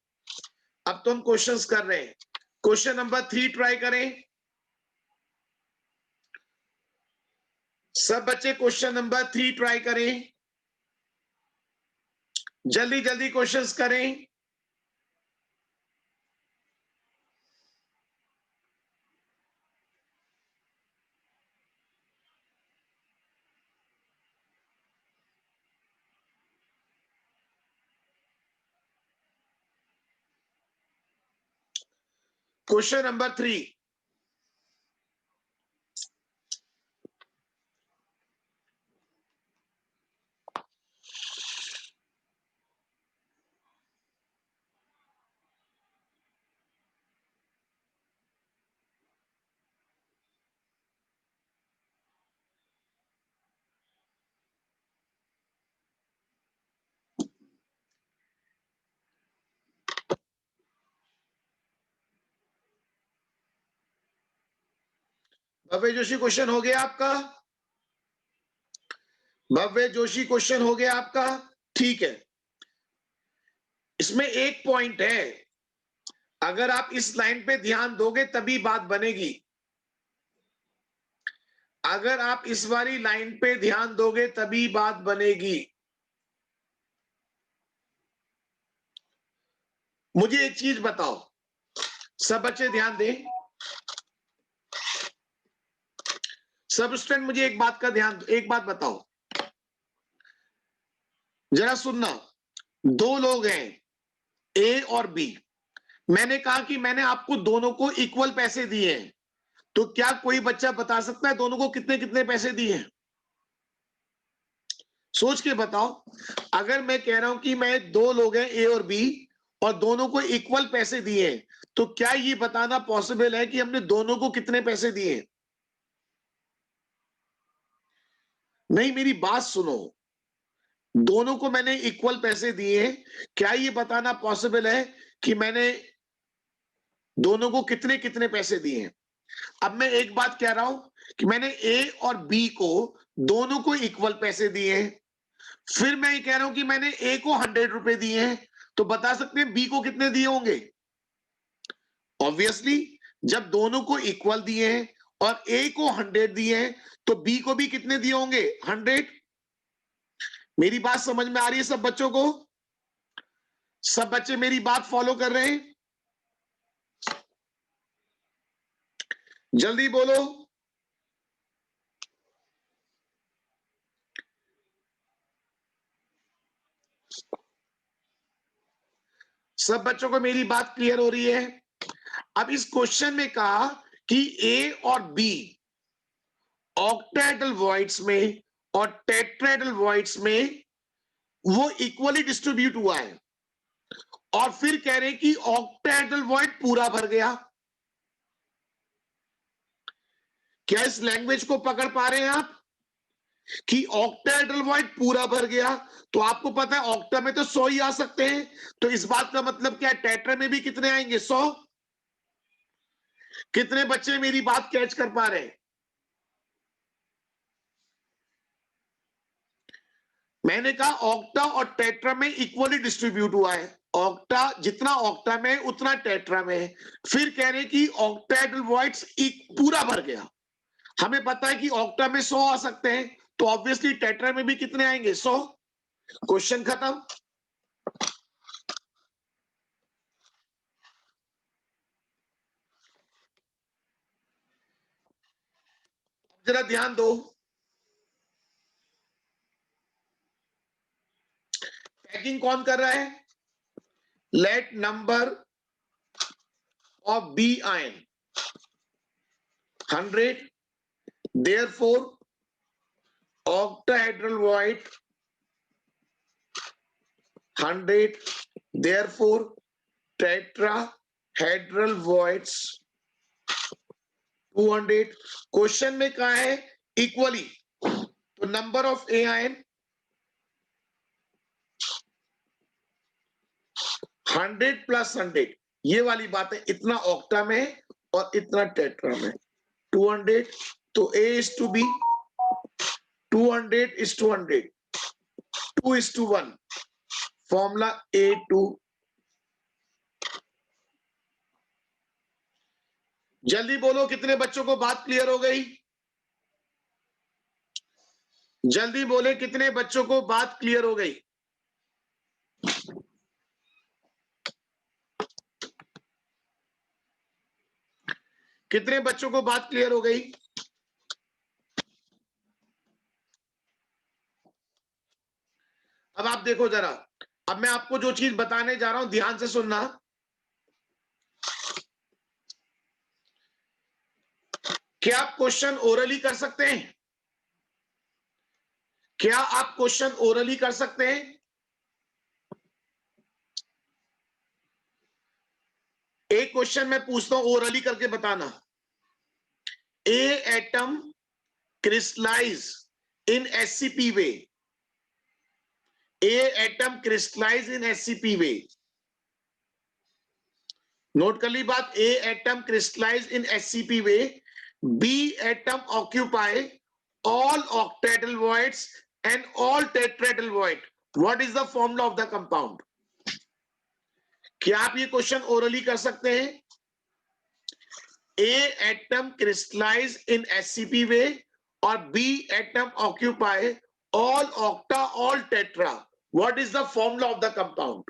अब तो हम क्वेश्चंस कर रहे हैं। क्वेश्चन नंबर 3 ट्राई करें सब बच्चे। क्वेश्चन नंबर 3 ट्राई करें, जल्दी जल्दी क्वेश्चंस करें। क्वेश्चन नंबर 3, भव्य जोशी क्वेश्चन हो गया आपका? भव्य जोशी क्वेश्चन हो गया आपका? ठीक है। इसमें एक पॉइंट है, अगर आप इस लाइन पे ध्यान दोगे तभी बात बनेगी। अगर आप इस वाली लाइन पे ध्यान दोगे तभी बात बनेगी। मुझे एक चीज बताओ, सब बच्चे ध्यान दें। सब स्टूडेंट मुझे एक बात का ध्यान, एक बात बताओ, जरा सुनना। दो लोग हैं ए और बी। मैंने कहा कि मैंने आपको दोनों को इक्वल पैसे दिए हैं, तो क्या कोई बच्चा बता सकता है दोनों को कितने कितने पैसे दिए हैं? सोच के बताओ। अगर मैं कह रहा हूं कि मैं दो लोग हैं ए और बी और दोनों को इक्वल पैसे दिए हैं, तो क्या ये बताना पॉसिबल है कि हमने दोनों को कितने पैसे दिए? नहीं, मेरी बात सुनो। दोनों को मैंने इक्वल पैसे दिए हैं, क्या ये बताना पॉसिबल है कि मैंने दोनों को कितने कितने पैसे दिए हैं? अब मैं एक बात कह रहा हूं कि मैंने ए और बी को दोनों को इक्वल पैसे दिए हैं, फिर मैं ये कह रहा हूं कि मैंने ए को 100 रुपए दिए हैं, तो बता सकते हैं बी को कितने दिए होंगे? ऑब्वियसली जब दोनों को इक्वल दिए हैं और ए को 100 दिए हैं, तो बी को भी कितने दिए होंगे? 100। मेरी बात समझ में आ रही है सब बच्चों को? सब बच्चे मेरी बात फॉलो कर रहे हैं? जल्दी बोलो। सब बच्चों को मेरी बात क्लियर हो रही है? अब इस क्वेश्चन में कहा कि ए और बी ऑक्टेहेड्रल वॉइड्स में और टेट्राहेड्रल वॉइड्स में वो इक्वली डिस्ट्रीब्यूट हुआ है, और फिर कह रहे हैं कि ऑक्टेहेड्रल वॉइड पूरा भर गया। क्या इस लैंग्वेज को पकड़ पा रहे हैं आप कि ऑक्टेहेड्रल वॉइड पूरा भर गया? तो आपको पता है ऑक्टा में तो 100 ही आ सकते हैं, तो इस बात का मतलब क्या है, टेट्रा में भी कितने आएंगे? 100। कितने बच्चे मेरी बात कैच कर पा रहे हैं? मैंने कहा ऑक्टा और टेट्रा में इक्वली डिस्ट्रीब्यूट हुआ है। ऑक्टा जितना ऑक्टा में उतना टेट्रा में है। फिर कह रहे कि ऑक्टाहेड्रल वॉइड्स पूरा भर गया। हमें पता है कि ऑक्टा में 100 आ सकते हैं, तो ऑब्वियसली टेट्रा में भी कितने आएंगे? 100। क्वेश्चन खत्म। जरा ध्यान दो, पैकिंग कौन कर रहा है? Let number of B ion 100, therefore octahedral void 100, therefore tetrahedral voids 200। Question में कहा है इक्वली, तो number of A ion 100 plus 100, ये वाली बात है। इतना ऑक्टा में और इतना टेट्रा में 200, तो A is to B 200 is to 100, 2:1, formula A2। जल्दी बोलो, कितने बच्चों को बात क्लियर हो गई? जल्दी बोले, कितने बच्चों को बात क्लियर हो गई? कितने बच्चों को बात क्लियर हो गई? अब आप देखो जरा, अब मैं आपको जो चीज बताने जा रहा हूं ध्यान से सुनना। क्या आप क्वेश्चन ओरली कर सकते हैं? क्या आप क्वेश्चन ओरली कर सकते हैं? एक क्वेश्चन मैं पूछता हूं, ओरली करके बताना। A atom crystallise in SCP way. A atom crystallise in SCP way. Note कर ली बात। A atom crystallise in SCP way, B atom occupy all octahedral voids and all tetrahedral void. What is the formula of the compound? क्या आप ये question orally कर सकते हैं? A atom crystallize in SCP way और B atom occupy all octa, all tetra. What is the formula of the compound?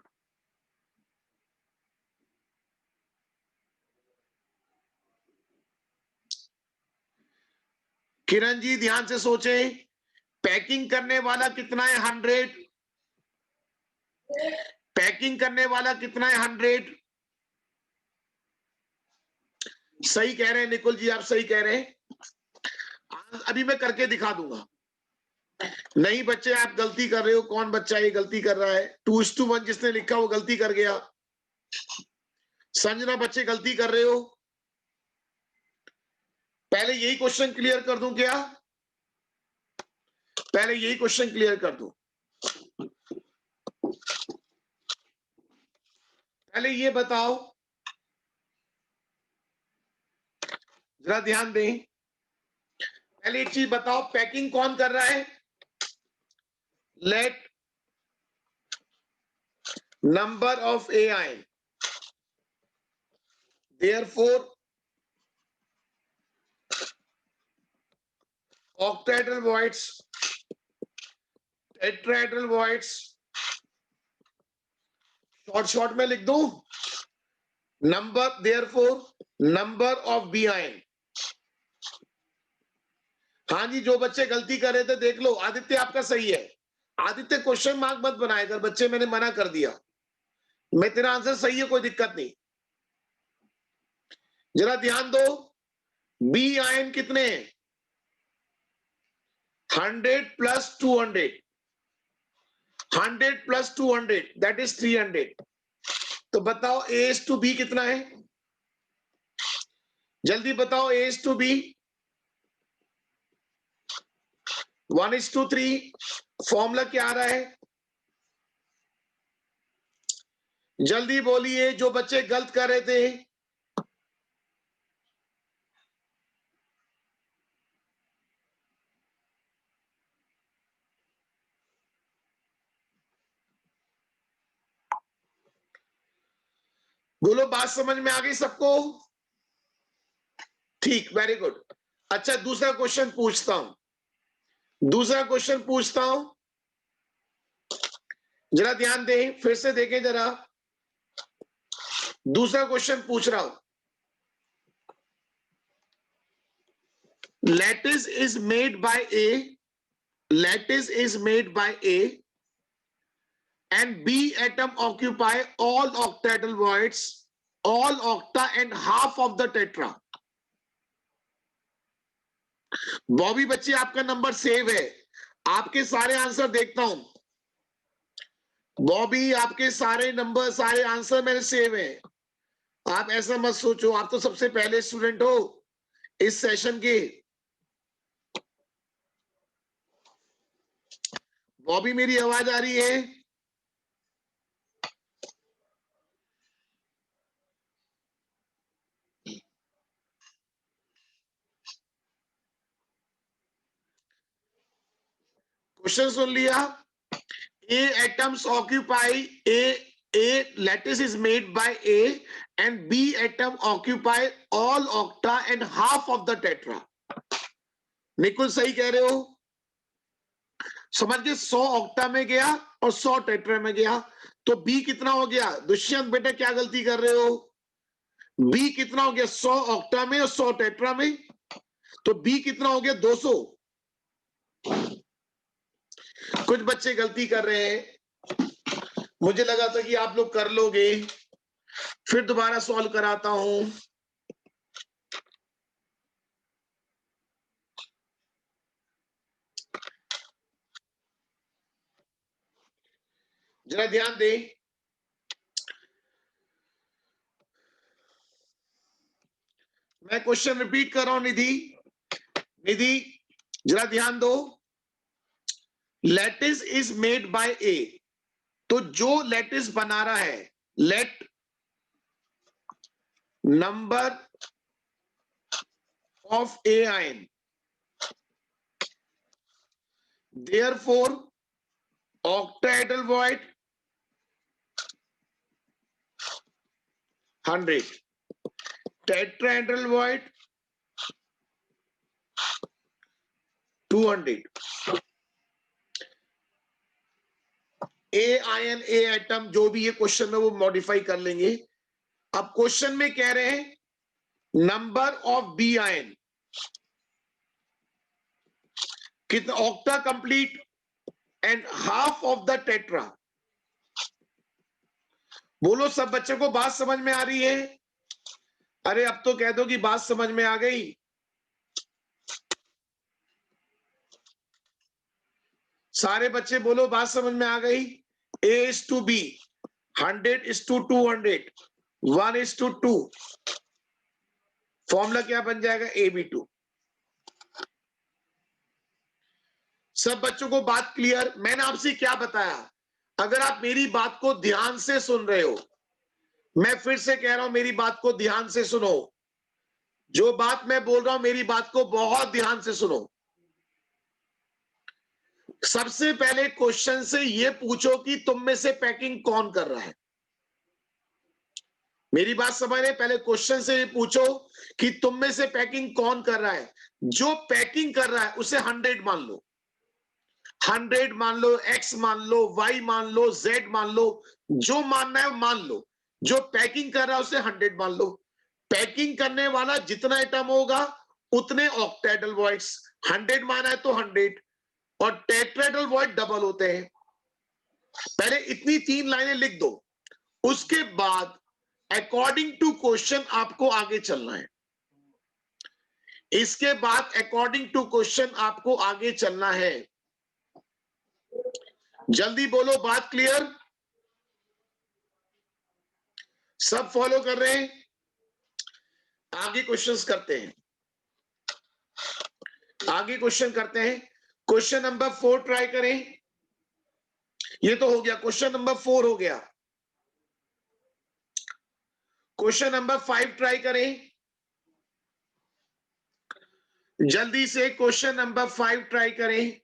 Kiran ji ध्यान से सोचें। पैकिंग करने वाला कितना है? 100। पैकिंग करने वाला कितना है? 100। सही कह रहे हैं निकुल जी, आप सही कह रहे हैं। अभी मैं करके दिखा दूंगा। नहीं बच्चे, आप गलती कर रहे हो। कौन बच्चा ये गलती कर रहा है? 2:1 जिसने लिखा वो गलती कर गया। संजना, बच्चे गलती कर रहे हो। पहले यही क्वेश्चन क्लियर कर दूं क्या? पहले यही क्वेश्चन क्लियर कर दूं। पहले ये बताओ, जरा ध्यान दें। पहले एक चीज बताओ, पैकिंग कौन कर रहा है? Let number of A ion therefore octahedral voids, tetrahedral voids, short में लिख दूं number, therefore number of B ion. हाँ जी, जो बच्चे गलती कर रहे थे देख लो। आदित्य आपका सही है। आदित्य क्वेश्चन मार्क मत बनाए कर बच्चे, मैंने मना कर दिया। मैं तेरा आंसर सही है, कोई दिक्कत नहीं। जरा ध्यान दो, बी आयन कितने हैं? 100 प्लस 200, 100 प्लस 200 दैट इज 300। तो बताओ ए इज टू बी कितना है? जल्दी बताओ, A is to be 1:3। Formula क्या आ रहा है? जल्दी बोलिए, जो बच्चे गलत कर रहे थे। बोलो बात समझ में आ गई सबको? ठीक, वेरी गुड। अच्छा, दूसरा क्वेश्चन पूछता हूं, जरा ध्यान दें, फिर से देखें जरा। दूसरा क्वेश्चन पूछ रहा हूं। Lattice is made by A, and B atom occupy all octahedral voids, all octa and half of the tetra. Bobby बच्चे आपका नंबर सेव है, आपके सारे आंसर देखता हूं। बॉबी आपके सारे नंबर, सारे आंसर मेरे सेव है। आप ऐसा मत सोचो, आप तो सबसे पहले स्टूडेंट हो इस सेशन के। बॉबी मेरी आवाज आ रही है? क्वेश्चन सुन लिया? A atoms occupy a lattice is made by A and B atom occupy all octa and half of the tetra. Nikul सही कह रहे हो? समझ के 100 ऑक्टा में गया और 100 टेट्रा में गया, तो बी कितना हो गया? दुष्यंत बेटा क्या गलती कर रहे हो? बी कितना हो गया? 100 ऑक्टा में और 100 टेट्रा में, तो बी कितना हो गया? 200। कुछ बच्चे गलती कर रहे हैं, मुझे लगा था कि आप लोग कर लोगे, फिर दोबारा सॉल्व कराता हूं। जरा ध्यान दें, मैं क्वेश्चन रिपीट कर रहा हूं। निधि जरा ध्यान दो। लैटिस इज मेड बाय ए, तो जो लैटिस बना रहा है, let number of A ion, therefore octahedral void 100, tetrahedral void 200। A ion, A atom, जो भी ये क्वेश्चन में वो मॉडिफाई कर लेंगे। अब क्वेश्चन में कह रहे हैं नंबर ऑफ बी आयन कितना? Octa complete and half of the tetra. बोलो सब बच्चों को बात समझ में आ रही है? अरे अब तो कह दो कि बात समझ में आ गई। सारे बच्चे बोलो बात समझ में आ गई। A is to B, 100 is to 200, 1 is to 2। Formula क्या बन जाएगा? AB2। सब बच्चों को बात क्लियर? मैंने आपसे क्या बताया? अगर आप मेरी बात को ध्यान से सुन रहे हो, मैं फिर से कह रहा हूं, मेरी बात को ध्यान से सुनो। जो बात मैं बोल रहा हूं, मेरी बात को बहुत ध्यान से सुनो। सबसे पहले क्वेश्चन से ये पूछो कि तुम में से पैकिंग कौन कर रहा है। मेरी बात समझ रहे? पहले क्वेश्चन से ये पूछो कि तुम में से पैकिंग कौन कर रहा है। जो पैकिंग कर रहा है उसे 100 मान लो, 100 मान लो, X मान लो, Y मान लो, Z मान लो, जो मानना है मान लो। जो पैकिंग कर रहा है उसे 100 मान लो। पैकिंग करने वाला जितना एटम होगा उतने ऑक्टेडल वॉइड्स। 100 माना है तो 100, और टेट्राहेड्रल वॉइड डबल होते हैं। पहले इतनी 3 लाइनें लिख दो, उसके बाद अकॉर्डिंग टू क्वेश्चन आपको आगे चलना है। इसके बाद अकॉर्डिंग टू क्वेश्चन आपको आगे चलना है। जल्दी बोलो, बात क्लियर? सब फॉलो कर रहे हैं? आगे क्वेश्चंस करते हैं, आगे क्वेश्चन करते हैं। क्वेश्चन नंबर 4 ट्राई करें। ये तो हो गया, क्वेश्चन नंबर 4 हो गया। क्वेश्चन नंबर 5 ट्राई करें जल्दी से। क्वेश्चन नंबर 5 ट्राई करें।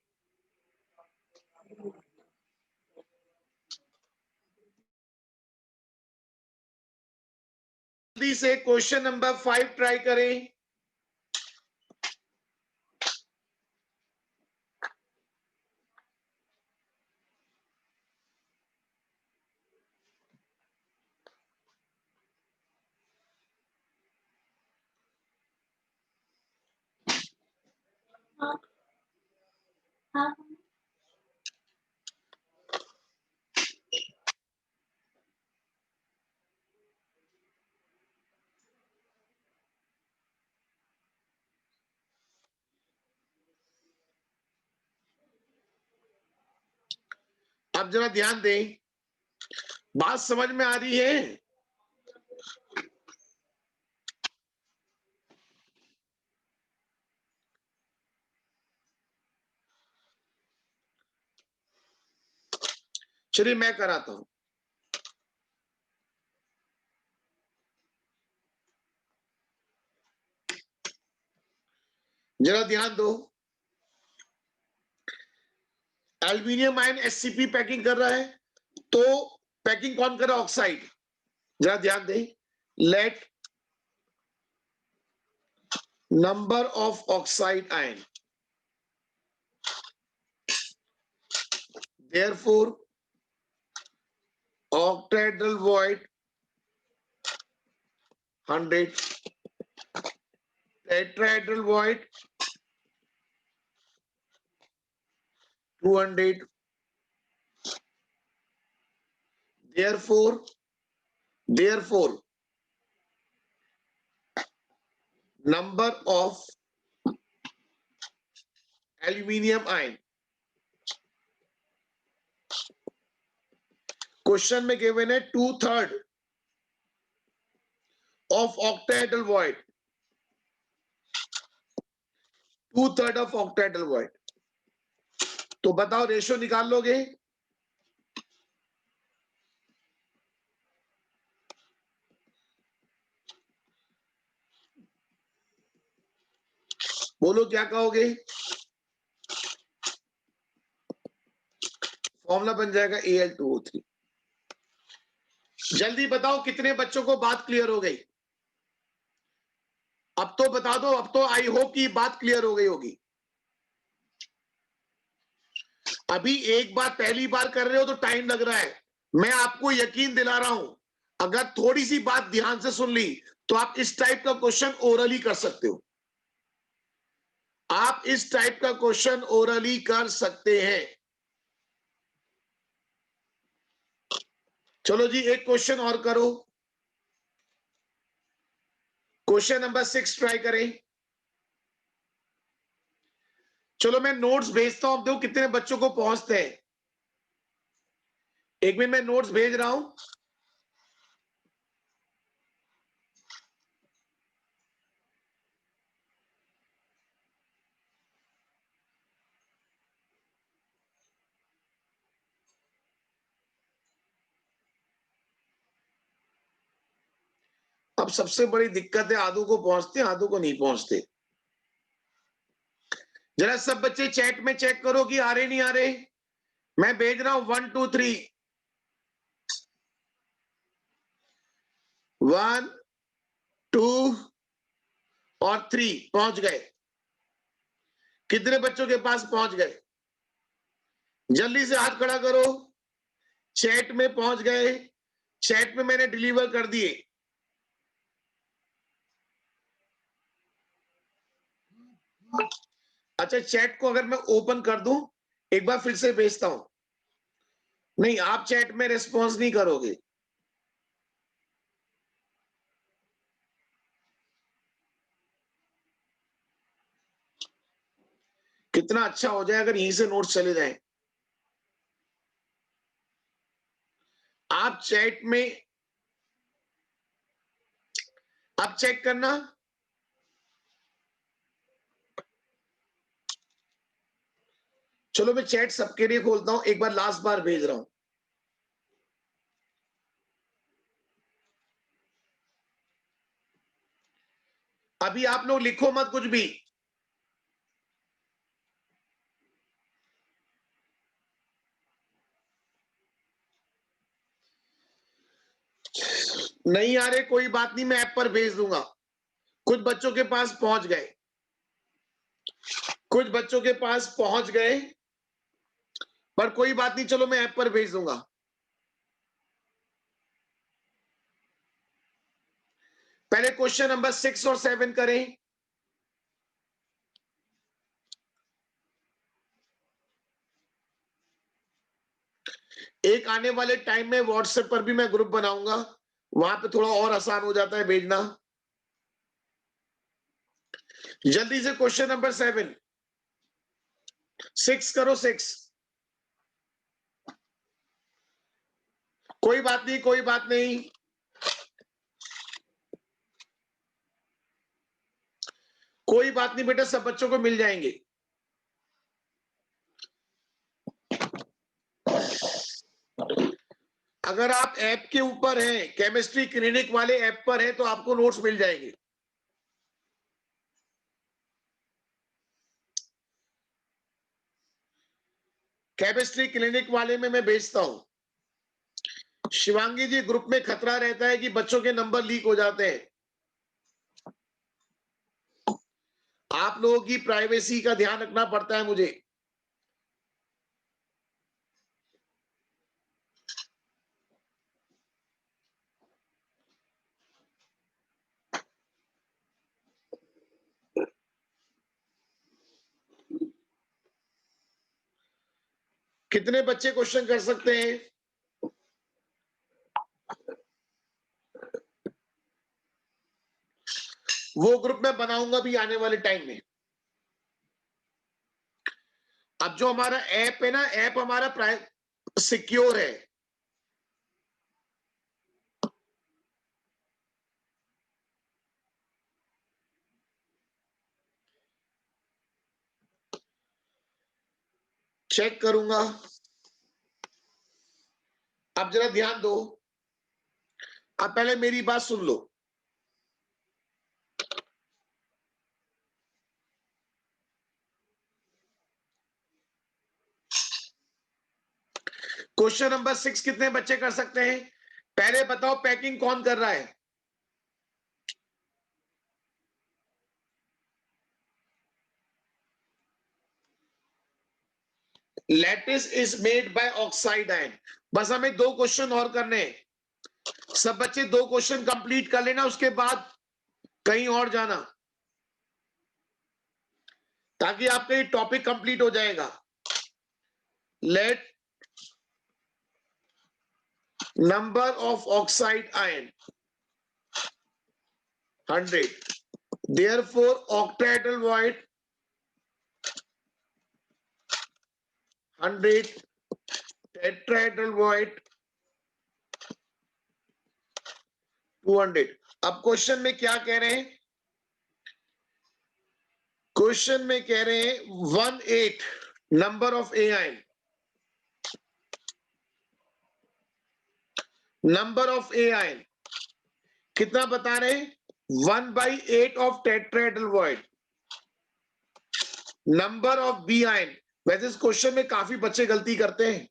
जल्दी से क्वेश्चन नंबर 5 ट्राई करें। अब जरा ध्यान दें, बात समझ में आ रही है? चलिए मैं कराता हूं। जरा ध्यान दो, एल्यूमिनियम आयन एससीपी पैकिंग कर रहा है, तो पैकिंग कौन कर रहा है? ऑक्साइड। जरा ध्यान दें, late number of oxide ion, therefore octahedral void 100, tetrahedral void 200, therefore number of aluminium ion, question में गिवन है 2/3 of octahedral void, 2/3 of octahedral void. तो बताओ रेशियो निकाल लोगे? बोलो क्या कहोगे? फॉर्मूला बन जाएगा Al2O3। जल्दी बताओ कितने बच्चों को बात क्लियर हो गई? अब तो बता दो, अब तो आई होप कि बात क्लियर हो गई होगी। अभी एक बार पहली बार कर रहे हो तो टाइम लग रहा है, मैं आपको यकीन दिला रहा हूं, अगर थोड़ी सी बात ध्यान से सुन ली तो आप इस टाइप का क्वेश्चन ओरली कर सकते हो। आप इस टाइप का क्वेश्चन ओरली कर सकते हैं। चलो जी, एक क्वेश्चन और करो, क्वेश्चन नंबर 6 ट्राई करें। चलो मैं नोट्स भेजता हूं, देखो कितने बच्चों को पहुंचते हैं। एक मिनट, मैं नोट्स भेज रहा हूं। अब सबसे बड़ी दिक्कत है, आधों को पहुंचते, आधों को नहीं पहुंचते। जरा सब बच्चे चैट में चेक करो कि आ रहे नहीं आ रहे। मैं भेज रहा हूं 1 2 3, 1 2 और 3 पहुंच गए। कितने बच्चों के पास पहुंच गए? जल्दी से हाथ खड़ा करो। चैट में पहुंच गए, चैट में मैंने डिलीवर कर दिए। अच्छा, चैट को अगर मैं ओपन कर दूं, एक बार फिर से भेजता हूं। नहीं, आप चैट में रिस्पॉन्स नहीं करोगे। कितना अच्छा हो जाए अगर यहीं से नोट्स चले जाएं। आप चैट में अब चेक करना। चलो मैं चैट सबके लिए खोलता हूं, एक बार लास्ट बार भेज रहा हूं। अभी आप लोग लिखो मत कुछ भी। नहीं आ रहे कोई बात नहीं, मैं ऐप पर भेज दूंगा। कुछ बच्चों के पास पहुंच गए, कुछ बच्चों के पास पहुंच गए, पर कोई बात नहीं, चलो मैं ऐप पर भेज दूंगा। पहले क्वेश्चन नंबर 6 और 7 करें। एक आने वाले टाइम में व्हाट्सएप पर भी मैं ग्रुप बनाऊंगा, वहां पे थोड़ा और आसान हो जाता है भेजना। जल्दी से क्वेश्चन नंबर 7, 6 करो 6। कोई बात नहीं, कोई बात नहीं, कोई बात नहीं बेटा, सब बच्चों को मिल जाएंगे। अगर आप ऐप के ऊपर हैं, केमिस्ट्री क्लिनिक वाले ऐप पर हैं, तो आपको नोट्स मिल जाएंगे। केमिस्ट्री क्लिनिक वाले में मैं भेजता हूं। शिवांगी जी, ग्रुप में खतरा रहता है कि बच्चों के नंबर लीक हो जाते हैं। आप लोगों की प्राइवेसी का ध्यान रखना पड़ता है मुझे। कितने बच्चे क्वेश्चन कर सकते हैं? वो ग्रुप मैं बनाऊंगा भी आने वाले टाइम में। अब जो हमारा ऐप है ना, ऐप हमारा सिक्योर है। चेक करूंगा। अब जरा ध्यान दो, अब पहले मेरी बात सुन लो। क्वेश्चन नंबर 6 कितने बच्चे कर सकते हैं? पहले बताओ, पैकिंग कौन कर रहा है? Lattice is made bye oxide ion. बस हमें 2 क्वेश्चन और करने हैं। सब बच्चे 2 क्वेश्चन कंप्लीट कर लेना, उसके बाद कहीं और जाना, ताकि आपका ये टॉपिक कंप्लीट हो जाएगा। Late number of oxide ion 100, therefore octahedral void 100, tetrahedral void 200। अब क्वेश्चन में क्या कह रहे हैं? क्वेश्चन में कह रहे हैं 18 number of A ion, number of A ion कितना बता रहे हैं? 1/8 of tetrahedral void, number of B ion. वैसे इस क्वेश्चन में काफी बच्चे गलती करते हैं।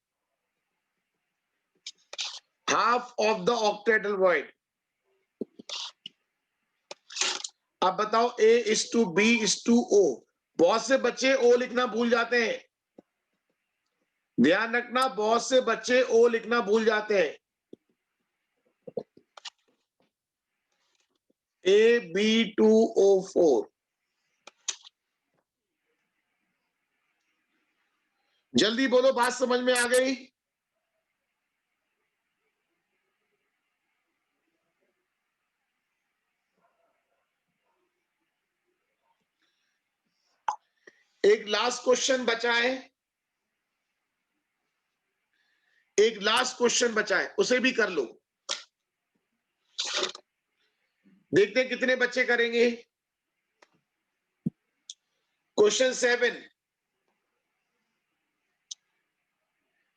Half of the octahedral void. अब बताओ, A is to B is to O. बहुत से बच्चे ओ लिखना भूल जाते हैं, ध्यान रखना, बहुत से बच्चे ओ लिखना भूल जाते हैं। AB2O4। जल्दी बोलो, बात समझ में आ गई? एक लास्ट क्वेश्चन बचा है, एक लास्ट क्वेश्चन बचा है, उसे भी कर लो। देखते हैं कितने बच्चे करेंगे। क्वेश्चन 7,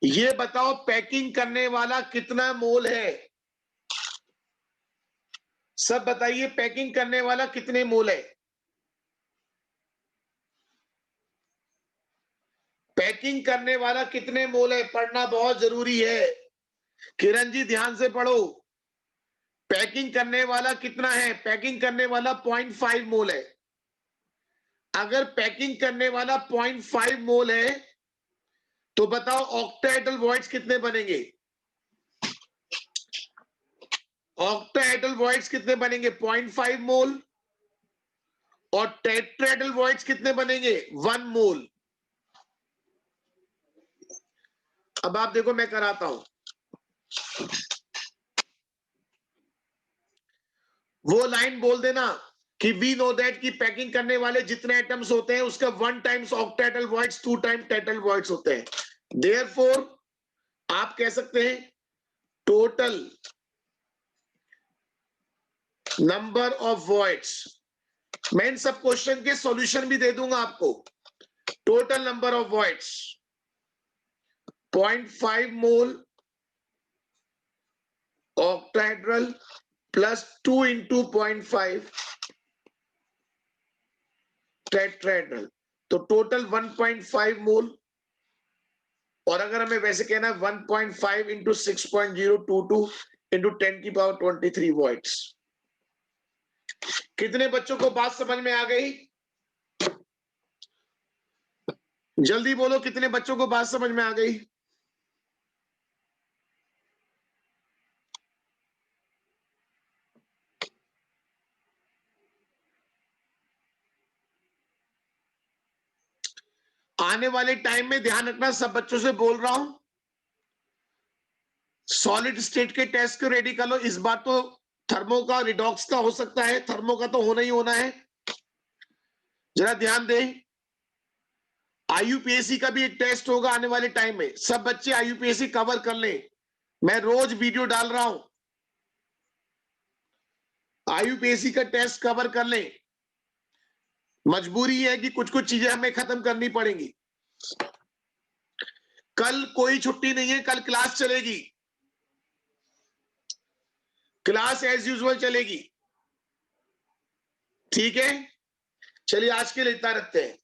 ये बताओ पैकिंग करने वाला कितना मोल है? सब बताइए, पैकिंग करने वाला कितने मोल है? पैकिंग करने वाला कितने मोल है? पढ़ना बहुत जरूरी है। किरण जी ध्यान से पढ़ो। पैकिंग करने वाला कितना है? पैकिंग करने वाला 0.5 मोल है। अगर पैकिंग करने वाला 0.5 मोल है तो बताओ ऑक्टाहेड्रल वॉइड्स कितने बनेंगे? ऑक्टाहेड्रल वॉइड्स कितने बनेंगे? 0.5 मोल। और टेट्राहेड्रल वॉइड्स कितने बनेंगे? 1 मोल। अब आप देखो, मैं कराता हूं। वो लाइन बोल देना कि वी नो दैट कि पैकिंग करने वाले जितने एटम्स होते हैं उसका 1 times octahedral voids 2 time tetrahedral voids होते हैं। देयरफॉर आप कह सकते हैं टोटल नंबर ऑफ वॉइड्स। मैं इन सब क्वेश्चन के सॉल्यूशन भी दे दूंगा आपको। Total number of voids 0.5 mole octahedral plus 2 into 0.5 tetrahedral, तो टोटल 1.5 मोल। और अगर हमें वैसे कहना है 1.5 इंटू 6.022 इंटू 10 की पावर 23 वॉइड्स। कितने बच्चों को बात समझ में आ गई? जल्दी बोलो, कितने बच्चों को बात समझ में आ गई? आने वाले टाइम में ध्यान रखना, सब बच्चों से बोल रहा हूं, सॉलिड स्टेट के टेस्ट को रेडी कर लो। इस बार तो थर्मो का, रिडॉक्स का हो सकता है, थर्मो का तो होना ही होना है। जरा ध्यान दें, आईयूपीएससी का भी एक टेस्ट होगा आने वाले टाइम में। सब बच्चे आईयूपीएससी कवर कर लें, मैं रोज वीडियो डाल रहा हूं। आईयूपीएससी का टेस्ट कवर कर लें, मजबूरी है कि कुछ कुछ चीजें हमें खत्म करनी पड़ेंगी। कल कोई छुट्टी नहीं है, कल क्लास चलेगी, क्लास एज यूजुअल चलेगी। ठीक है, चलिए आज के लिए इतना रखते हैं।